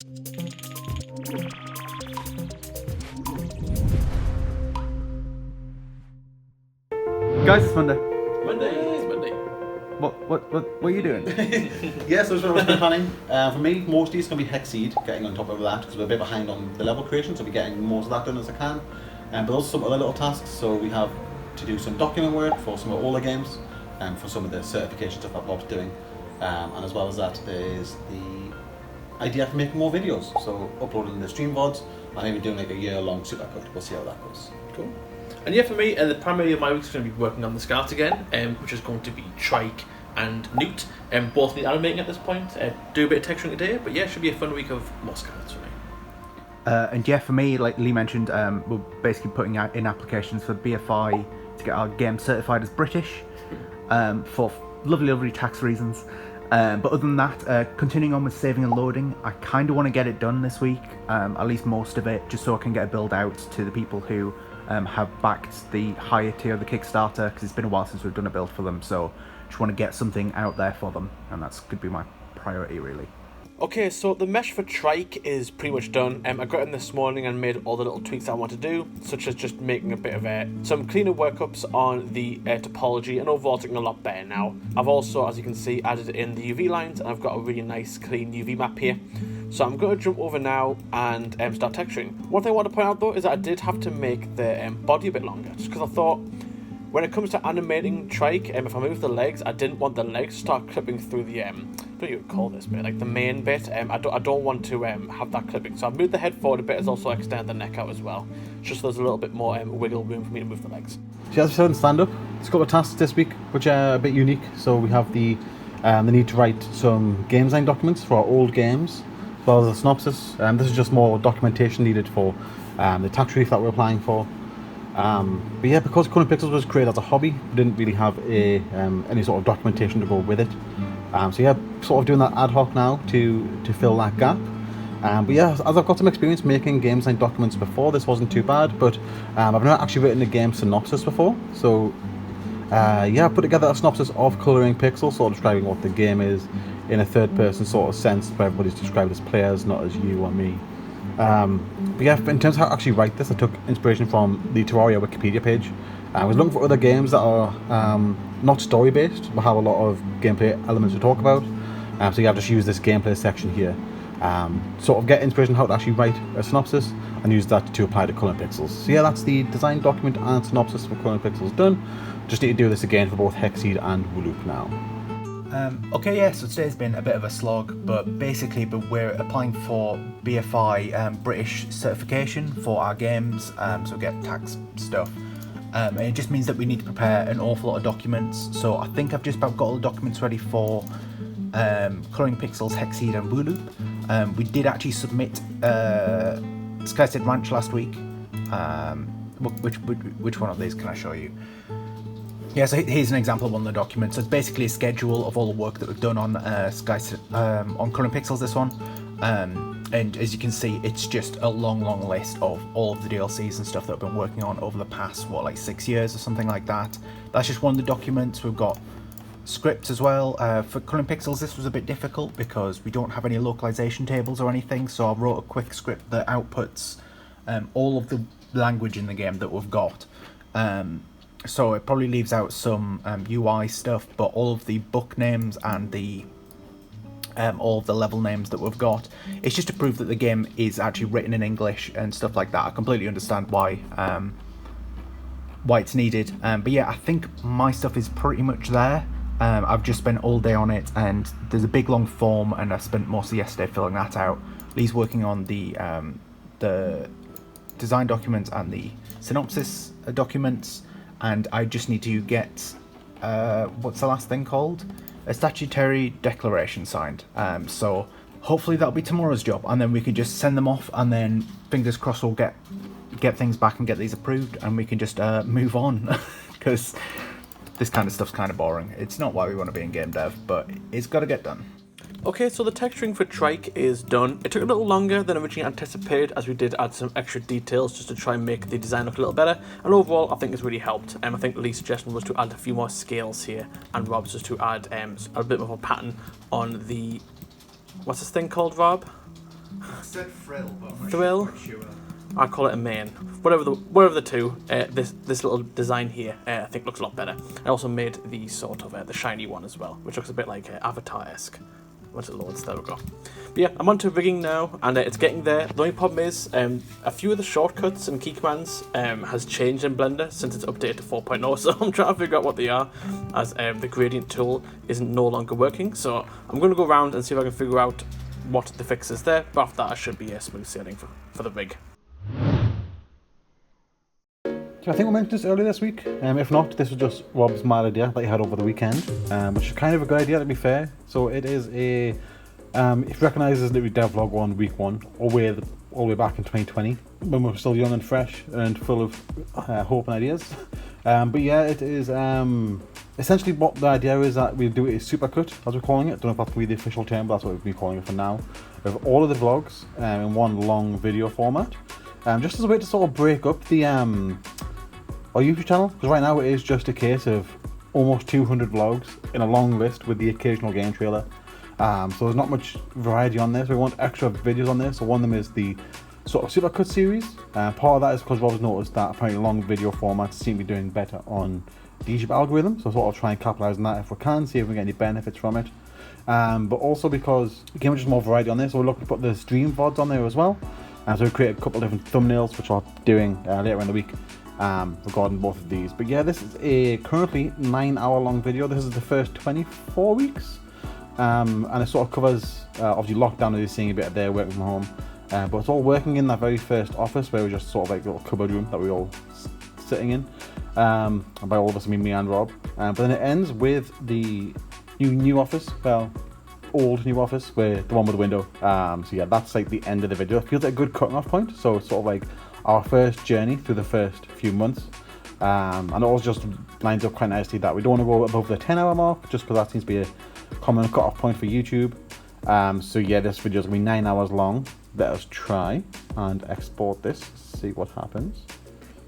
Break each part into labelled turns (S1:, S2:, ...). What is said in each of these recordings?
S1: Guys, it's Monday.
S2: It's Monday.
S1: What are you doing?
S3: Yeah, so that's what I've been planning. For me, mostly it's going to be Hexseed, getting on top of that, because we're a bit behind on the level creation, so we're getting most of that done as I can. But also some other little tasks, so we have to do some document work for some of all the games, and for some of the certification stuff that Bob's doing. And as well as that, there's the idea for making more videos, so uploading the stream VODs, and maybe doing like a year-long supercut. We'll see how that goes.
S2: Cool. And yeah, for me, the primary of my week is going to be working on the Skylets again, which is going to be Trike and Newt, both need animating at this point. Do a bit of texturing today, but yeah, it should be a fun week of more Skylets for me.
S1: And yeah, for me, like Lee mentioned, we're basically putting out in applications for BFI to get our game certified as British, for lovely tax reasons. But other than that, continuing on with saving and loading, I kind of want to get it done this week, at least most of it, just so I can get a build out to the people who have backed the higher tier of the Kickstarter, because it's been a while since we've done a build for them, so just want to get something out there for them, and that's could be my priority really.
S2: Okay, so the mesh for Trike is pretty much done. I got in this morning and made all the little tweaks that I want to do, such as just making a bit of some cleaner workups on the topology, and overall it's looking a lot better now. I've also, as you can see, added in the UV lines, and I've got a really nice clean UV map here. So I'm going to jump over now and start texturing. One thing I want to point out though is that I did have to make the body a bit longer, just because I thought when it comes to animating Trike, if I move the legs, I didn't want the legs to start clipping through the, I don't know what you would call this bit, like the main bit. I don't want to have that clipping. So I've moved the head forward a bit, as also extended the neck out as well, just so there's a little bit more wiggle room for me to move the legs.
S3: So as we said in stand-up, it's got a tasks this week, which are a bit unique. So we have the need to write some game design documents for our old games, as well as a synopsis. This is just more documentation needed for the tax relief that we're applying for. But yeah, because Colouring Pixels was created as a hobby, we didn't really have any sort of documentation to go with it. So yeah, sort of doing that ad hoc now to fill that gap. But yeah, as I've got some experience making game design documents before, this wasn't too bad, but I've never actually written a game synopsis before. So yeah, I put together a synopsis of Colouring Pixels, sort of describing what the game is in a third person sort of sense, where everybody's described as players, not as you or me. But yeah, in terms of how to actually write this, I took inspiration from the Terraria Wikipedia page. I was looking for other games that are not story based, but have a lot of gameplay elements to talk about. So yeah, I've just used this gameplay section here, sort of get inspiration how to actually write a synopsis, and use that to apply to Colouring Pixels. So yeah, that's the design document and synopsis for Colouring Pixels done. Just need to do this again for both Hexseed and Wooloop now.
S1: Okay, yeah, so today's been a bit of a slog, but basically we're applying for BFI British certification for our games, so get tax stuff. And it just means that we need to prepare an awful lot of documents, so I think I've just about got all the documents ready for Colouring Pixels, Hexseed and Wooloop. We did actually submit Skystead Ranch last week. Which one of these can I show you? Yeah, so here's an example of one of the documents. So it's basically a schedule of all the work that we've done on on Colouring Pixels, this one. And as you can see, it's just a long list of all of the DLCs and stuff that I've been working on over the past, like 6 years or something like that. That's just one of the documents. We've got scripts as well. For Colouring Pixels, this was a bit difficult because we don't have any localization tables or anything, so I wrote a quick script that outputs all of the language in the game that we've got. So it probably leaves out some UI stuff, but all of the book names and the all of the level names that we've got, it's just to prove that the game is actually written in English and stuff like that. I completely understand why it's needed, but yeah, I think my stuff is pretty much there. I've just spent all day on it, and there's a big long form, and I spent most of yesterday filling that out. Lee's working on the design documents and the synopsis documents. And I just need to get, what's the last thing called? A statutory declaration signed. So hopefully that'll be tomorrow's job, and then we can just send them off, and then fingers crossed we'll get things back and get these approved, and we can just move on, because this kind of stuff's kind of boring. It's not why we want to be in game dev, but it's got to get done.
S2: Okay, so the texturing for Trike is done. It took a little longer than originally anticipated, as we did add some extra details just to try and make the design look a little better, and overall I think it's really helped. I think Lee's suggestion was to add a few more scales here, and Rob's just to add a bit of a pattern on the, what's this thing called, Rob?
S1: said frill, but I'm not
S2: Thrill.
S1: quite sure.
S2: I call it a main. Whatever the two. This little design here, I think looks a lot better. I also made the sort of the shiny one as well, which looks a bit like Avatar-esque. Once it loads, there we go. But yeah, I'm onto rigging now, and it's getting there. The only problem is, a few of the shortcuts and key commands has changed in Blender since it's updated to 4.0. So I'm trying to figure out what they are, as the gradient tool isn't no longer working. So I'm going to go around and see if I can figure out what the fix is there. But after that, I should be smooth sailing for the rig.
S3: So I think we mentioned this earlier this week. If not, this was just Rob's mad idea that he had over the weekend, which is kind of a good idea to be fair. So it is a, if you recognise this literally devlog on week 1, all the way back in 2020, when we were still young and fresh and full of hope and ideas. But yeah, it is essentially what the idea is that we do a supercut, as we're calling it. I don't know if that's going to be the official term, but that's what we've been calling it for now. Of all of the vlogs in one long video format, just as a way to sort of break up the our YouTube channel, because right now it is just a case of almost 200 vlogs in a long list with the occasional game trailer. So there's not much variety on this. We want extra videos on this. So one of them is the sort of supercut series. Part of that is because Rob's noticed that apparently long video formats seem to be doing better on the YouTube algorithm. So sort of try and capitalise on that if we can, see if we get any benefits from it. But also because again, just more variety on this. So we're looking to put the stream VODs on there as well. So we created a couple of different thumbnails, which I'll be doing later in the week. Regarding both of these, but yeah, this is a currently 9-hour long video. This is the first 24 weeks, and it sort of covers obviously lockdown, as you're seeing a bit of there, working from home, but it's all working in that very first office where we just sort of like a little cupboard room that we all sitting in, and by all of us I mean me and Rob, but then it ends with the new office, well, old new office, where the one with the window. So yeah, that's like the end of the video. It feels like a good cutting off point, so it's sort of like our first journey through the first few months, and it all just lines up quite nicely that we don't want to go above the 10-hour mark, just because that seems to be a common cut-off point for YouTube. So yeah, this video is going to be 9 hours long. Let us try and export this, see what happens.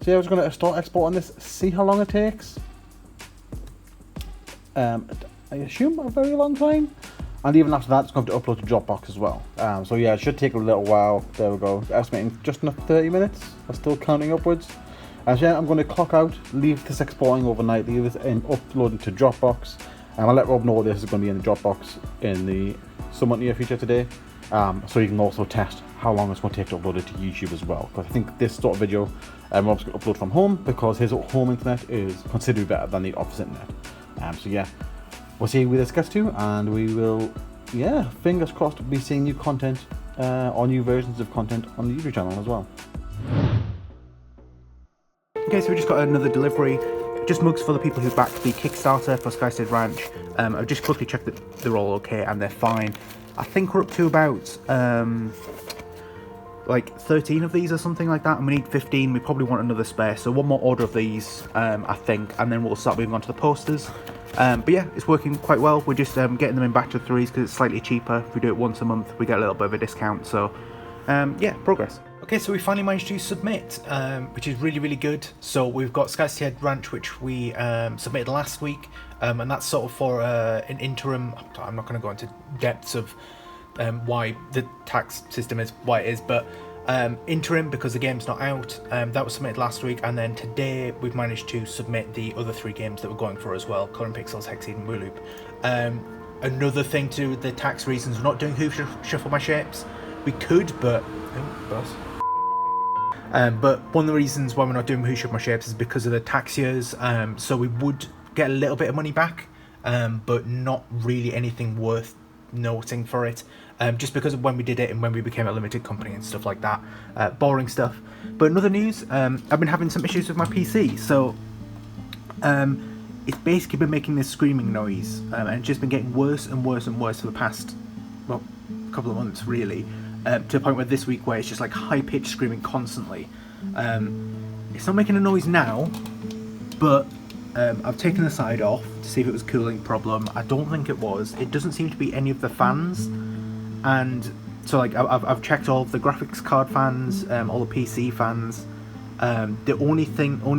S3: So yeah, I was going to start exporting this, see how long it takes. I assume a very long time. And even after that, it's going to have to upload to Dropbox as well. So yeah, it should take a little while. There we go. Estimating just enough 30 minutes. I'm still counting upwards. So yeah, I'm going to clock out, leave this exporting overnight, leave this in, uploading to Dropbox. I'll let Rob know this is going to be in the Dropbox in the somewhat near future today. So you can also test how long it's going to take to upload it to YouTube as well. Because I think this sort of video, Rob's going to upload from home because his home internet is considerably better than the office internet. So yeah. We'll see where this gets to, and we will, yeah, fingers crossed, be seeing new content, or new versions of content on the YouTube channel as well.
S1: Okay, so we just got another delivery. Just mugs for the people who backed the Kickstarter for Skystead Ranch. I've just quickly checked that they're all okay and they're fine. I think we're up to about like 13 of these or something like that, and we need 15. We probably want another spare, so one more order of these, I think, and then we'll start moving on to the posters. But yeah, it's working quite well. We're just getting them in batch of 3s because it's slightly cheaper. If we do it once a month, we get a little bit of a discount. So yeah, progress. Okay, so we finally managed to submit, which is really, really good. So we've got Skystead Ranch, which we submitted last week, and that's sort of for an interim. I'm not going to go into depths of why the tax system is why it is, but interim because the game's not out. That was submitted last week, and then today we've managed to submit the other 3 games that we're going for as well: Colouring Pixels, Hexseed, and Wooloop. Another thing to do with the tax reasons, we're not doing Who Shuffle My Shapes. We could, but but one of the reasons why we're not doing Who Shuffle My Shapes is because of the tax years. So we would get a little bit of money back, but not really anything worth noting for it. Just because of when we did it and when we became a limited company and stuff like that. Boring stuff. But in other news, I've been having some issues with my PC. So it's basically been making this screaming noise, and it's just been getting worse and worse and worse for the past, well, couple of months really, to the point where this week where it's just like high-pitched screaming constantly. It's not making a noise now, but I've taken the side off to see if it was a cooling problem. I don't think it was. It doesn't seem to be any of the fans. And so like I've checked all of the graphics card fans, all the PC fans. The only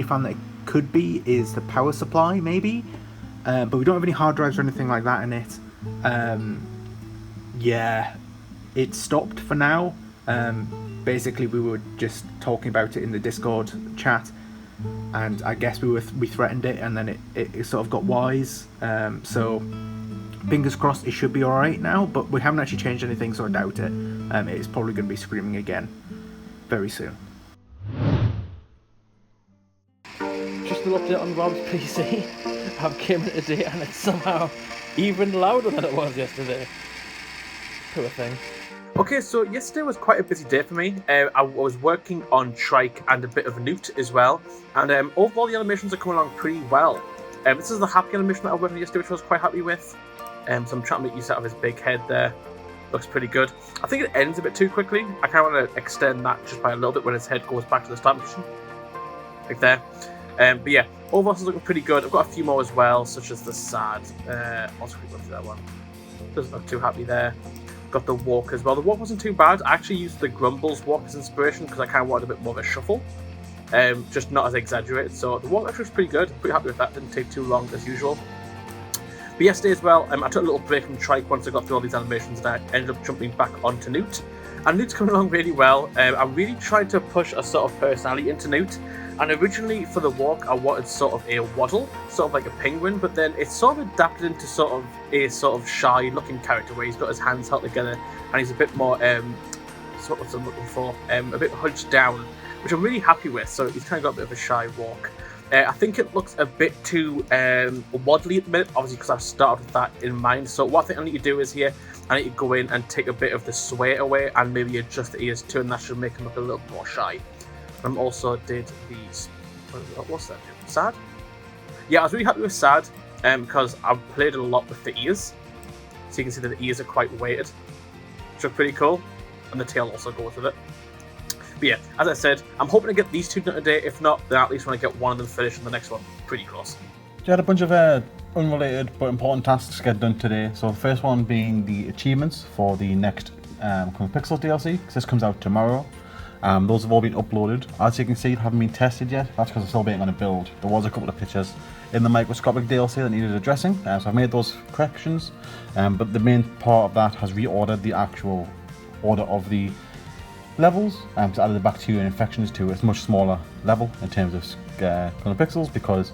S1: fan that it could be is the power supply maybe, but we don't have any hard drives or anything like that in it. Yeah, it stopped for now. Basically, we were just talking about it in the Discord chat, and I guess we threatened it, and then it sort of got wise. So fingers crossed, it should be all right now. But we haven't actually changed anything, so I doubt it. It's probably going to be screaming again very soon.
S2: Just an update on Rob's PC. I've came in today and it's somehow even louder than it was yesterday. Poor thing. Okay, so yesterday was quite a busy day for me. I was working on Trike and a bit of Newt as well, and overall the animations are coming along pretty well. This is the happy animation that I worked on yesterday, which I was quite happy with. So I'm trying to make use out of his big head there. Looks pretty good. I think it ends a bit too quickly. I kind of want to extend that just by a little bit when his head goes back to the start position. Like there. But yeah, overall it's looking pretty good. I've got a few more as well, such as the sad. Also quickly go through that one. Doesn't look too happy there. Got the walk as well. The walk wasn't too bad. I actually used the Grumbles walk as inspiration because I kind of wanted a bit more of a shuffle. Just not as exaggerated. So the walk actually was pretty good. Pretty happy with that. Didn't take too long as usual. But yesterday as well, I took a little break from Trike once I got through all these animations, and I ended up jumping back onto Newt. And Newt's coming along really well. I really tried to push a sort of personality into Newt. And originally for the walk, I wanted sort of a waddle, sort of like a penguin, but then it's sort of adapted into sort of a sort of shy-looking character where he's got his hands held together and he's a bit more, what's what I'm looking for, a bit hunched down, which I'm really happy with. So he's kind of got a bit of a shy walk. I think it looks a bit too waddly at the minute, obviously because I've started with that in mind. So what I think I need to do is here, I need to go in and take a bit of the sway away and maybe adjust the ears too, and that should make him look a little more shy. I also did the... what's that? Sad? Yeah, I was really happy with Sad because I've played a lot with the ears. So you can see that the ears are quite weighted, which are pretty cool. And the tail also goes with it. But yeah, as I said, I'm hoping to get these two done today. If not, then at least when I get one of them finished and the next one pretty close.
S3: You had a bunch of unrelated but important tasks get done today. So the first one being the achievements for the next Coming Pixels DLC, because this comes out tomorrow. Those have all been uploaded. As you can see, haven't been tested yet. That's because I'm still waiting on a build. There was a couple of pictures in the microscopic DLC that needed addressing, so I've made those corrections. But the main part of that has reordered the actual order of the levels. So added the bacteria infections to a much smaller level in terms of pixels because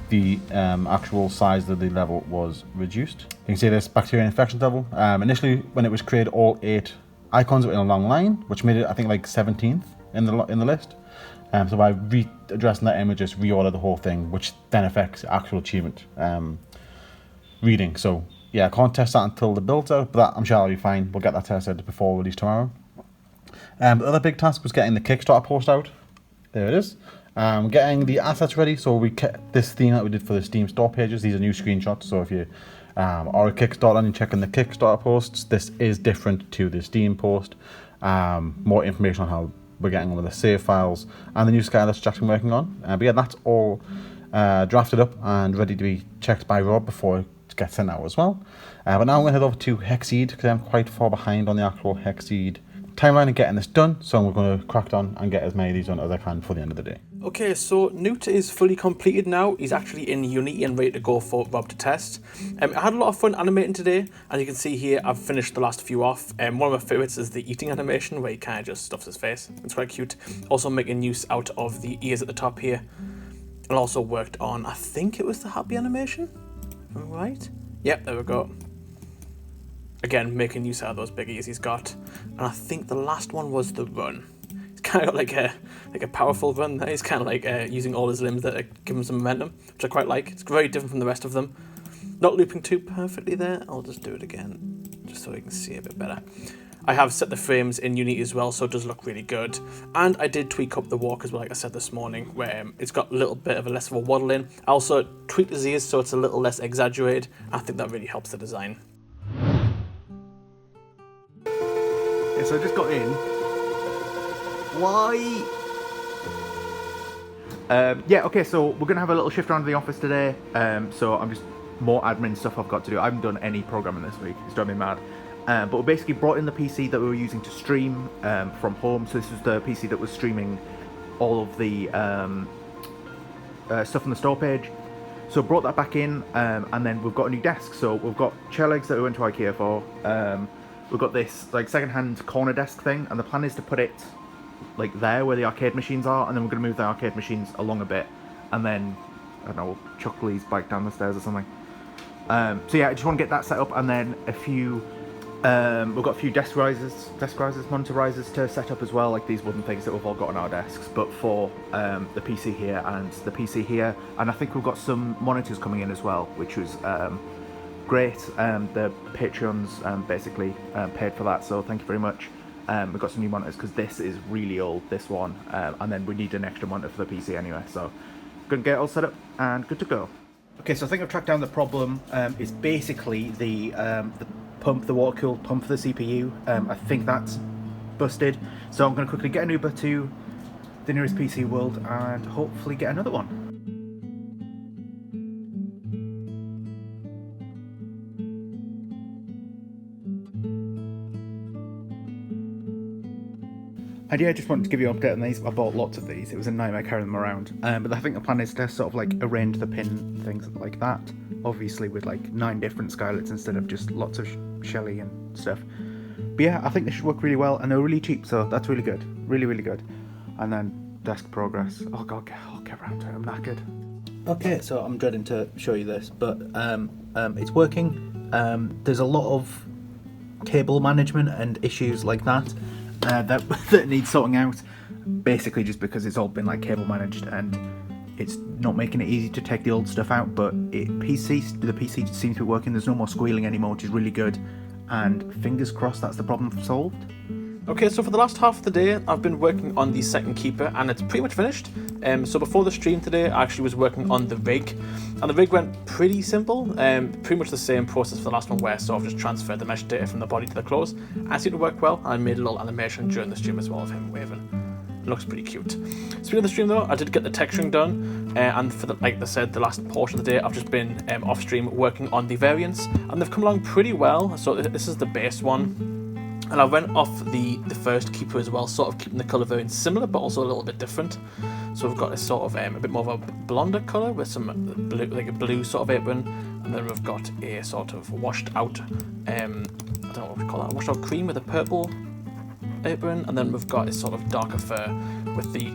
S3: the actual size of the level was reduced. You can see this bacteria infection level. Initially, when it was created, all 8 icons were in a long line, which made it, I think, like 17th in the list. So by addressing that image, just reorder the whole thing, which then affects actual achievement reading. So yeah, I can't test that until the build's out, but that, I'm sure I'll be fine. We'll get that tested before release tomorrow. The other big task was getting the Kickstarter post out. There it is. Getting the assets ready. So we kept this theme that we did for the Steam store pages. These are new screenshots. So if you are a Kickstarter and you're checking the Kickstarter posts, this is different to the Steam post. More information on how we're getting on with the save files and the new Skylets Jack's been working on. But yeah, that's all drafted up and ready to be checked by Rob before it gets sent out as well. But now I'm going to head over to Hexseed because I'm quite far behind on the actual Hexseed timeline of getting this done, so we're going to crack on and get as many of these done as I can before the end of the day.
S2: Okay, so Newt is fully completed now. He's actually in Unity and ready to go for Rob to test. I had a lot of fun animating today, and you can see here I've finished the last few off. One of my favourites is the eating animation where he kind of just stuffs his face. It's quite cute. Also making use out of the ears at the top here. And also worked on, I think it was the happy animation? Am I right? Yep, there we go. Again, making use out of those big ears he's got. And I think the last one was the run. He's kind of got like a powerful run there. He's kind of like using all his limbs that give him some momentum, which I quite like. It's very different from the rest of them. Not looping too perfectly there. I'll just do it again, just so you can see a bit better. I have set the frames in Unity as well, so it does look really good. And I did tweak up the walk as well, like I said this morning, where it's got a little bit of a less of a waddle in. I also tweaked his ears so it's a little less exaggerated. I think that really helps the design.
S1: So I just got in. Why? Yeah, okay, so we're going to have a little shift around the office today. So I'm just more admin stuff I've got to do. I haven't done any programming this week. It's driving me mad. But we basically brought in the PC that we were using to stream from home. So this was the PC that was streaming all of the stuff on the store page. So brought that back in, and then we've got a new desk. So we've got chair legs that we went to IKEA for. we've got this like second-hand corner desk thing, and the plan is to put it like there where the arcade machines are, and then we're going to move the arcade machines along a bit, and then I don't know, we'll chuck Lee's bike down the stairs or something. So yeah, I just want to get that set up, and then a few we've got a few desk risers, monitor risers to set up as well, like these wooden things that we've all got on our desks, but for the PC here and the PC here. And I think we've got some monitors coming in as well, which was great. The Patreons basically paid for that, so thank you very much. We've got some new monitors because this is really old, this one, and then we need an extra monitor for the PC anyway, so gonna get it all set up and good to go. Okay, so I think I've tracked down the problem. It's basically the pump, the water-cooled pump for the CPU. I think that's busted, so I'm going to quickly get an Uber to the nearest PC World and hopefully get another one. And yeah, I just wanted to give you an update on these. I bought lots of these. It was a nightmare carrying them around. But I think the plan is to sort of like arrange the pin things like that. Obviously with like 9 different Skylets instead of just lots of Shelly and stuff. But yeah, I think they should work really well, and they're really cheap, so that's really good. Really, really good. And then desk progress. Oh god, I'll get around to it. I'm knackered. Okay, so I'm dreading to show you this, but it's working. There's a lot of cable management and issues like that. That needs sorting out, basically just because it's all been like cable managed and it's not making it easy to take the old stuff out. But the PC seems to be working. There's no more squealing anymore, which is really good, and fingers crossed that's the problem solved.
S2: Okay, so for the last half of the day, I've been working on the second keeper, and it's pretty much finished. So before the stream today, I actually was working on the rig, and the rig went pretty simple. Pretty much the same process for the last one, where I sort of just transferred the mesh data from the body to the clothes. And it seemed to work well. I made a little animation during the stream as well of him waving. It looks pretty cute. Speaking of the stream though, I did get the texturing done, and for the, like I said, the last portion of the day, I've just been off stream working on the variants, and they've come along pretty well. So this is the base one. And I went off the first keeper as well, sort of keeping the colour variants similar, but also a little bit different. So we've got this sort of a bit more of a blonder colour with some blue, like a blue sort of apron, and then we've got a sort of washed out, I don't know what we call that, washed out cream with a purple apron, and then we've got a sort of darker fur with the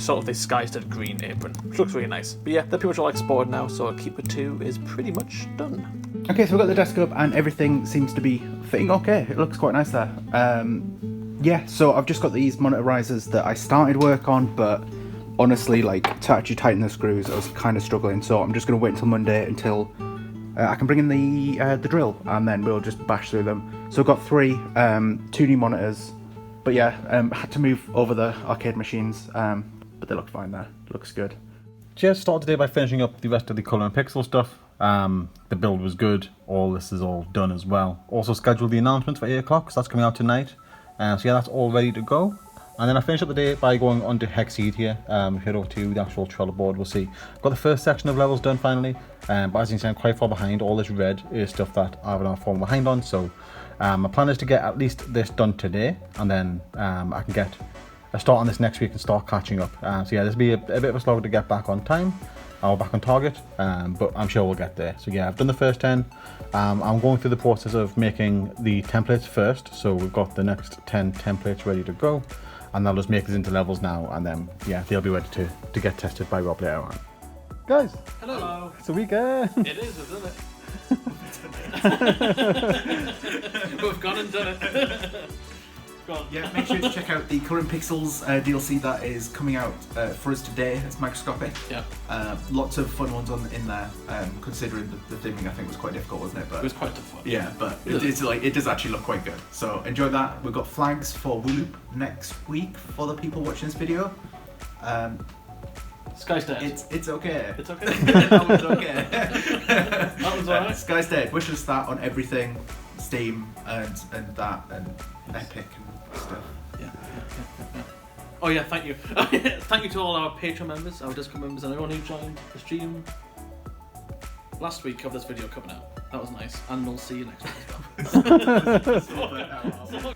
S2: sort of the Skystead green apron, which looks really nice. But yeah, they're pretty much all exported now, so Keeper 2 is pretty much done.
S1: Okay, so we've got the desk up and everything seems to be fitting okay. It looks quite nice there. Yeah, so I've just got these monitor risers that I started work on, but honestly, like, to actually tighten the screws, I was kind of struggling, so I'm just going to wait until Monday until I can bring in the drill, and then we'll just bash through them. So I've got 3, 2 new monitors, but yeah, had to move over the arcade machines, but they look fine there. Looks good.
S3: Just start today by finishing up the rest of the colour and pixel stuff. The build was good. All this is all done as well. Also scheduled the announcement for 8 o'clock, because that's coming out tonight. So yeah, that's all ready to go. And then I finish up the day by going onto Hexseed here. If you head over to the actual Trello board, we'll see. I've got the first section of levels done finally. But as you can see, I'm quite far behind. All this red is stuff that I've been falling behind on. So my plan is to get at least this done today, and then I can get a start on this next week and start catching up. So yeah, this will be a bit of a slog to get back on time. Or back on target, but I'm sure we'll get there. So yeah, I've done the first 10. I'm going through the process of making the templates first. So we've got the next 10 templates ready to go, and I'll just make these into levels now, and then yeah, they'll be ready to get tested by Rob later on. Guys,
S2: Hello.
S3: it's a weekend.
S2: It is, isn't it? We've gone and done it. Go on.
S1: Yeah, make sure to check out the Current Pixels DLC that is coming out for us today. It's microscopic.
S2: Yeah.
S1: Lots of fun ones in there. Considering the theming, I think was quite difficult, wasn't it? But
S2: It was quite tough fun.
S1: yeah, but it does actually look quite good. So enjoy that. We've got flags for Whoop next week for the people watching this video.
S2: Skystead.
S1: It's okay.
S2: It's okay.
S1: That was okay.
S2: That was alright.
S1: Skystead. Wish us that on everything, Steam and that and Epic and stuff.
S2: Yeah. Oh yeah, thank you. Thank you to all our Patreon members, our Discord members, and everyone who joined the stream last week of this video coming out. That was nice, and we'll see you next week as well.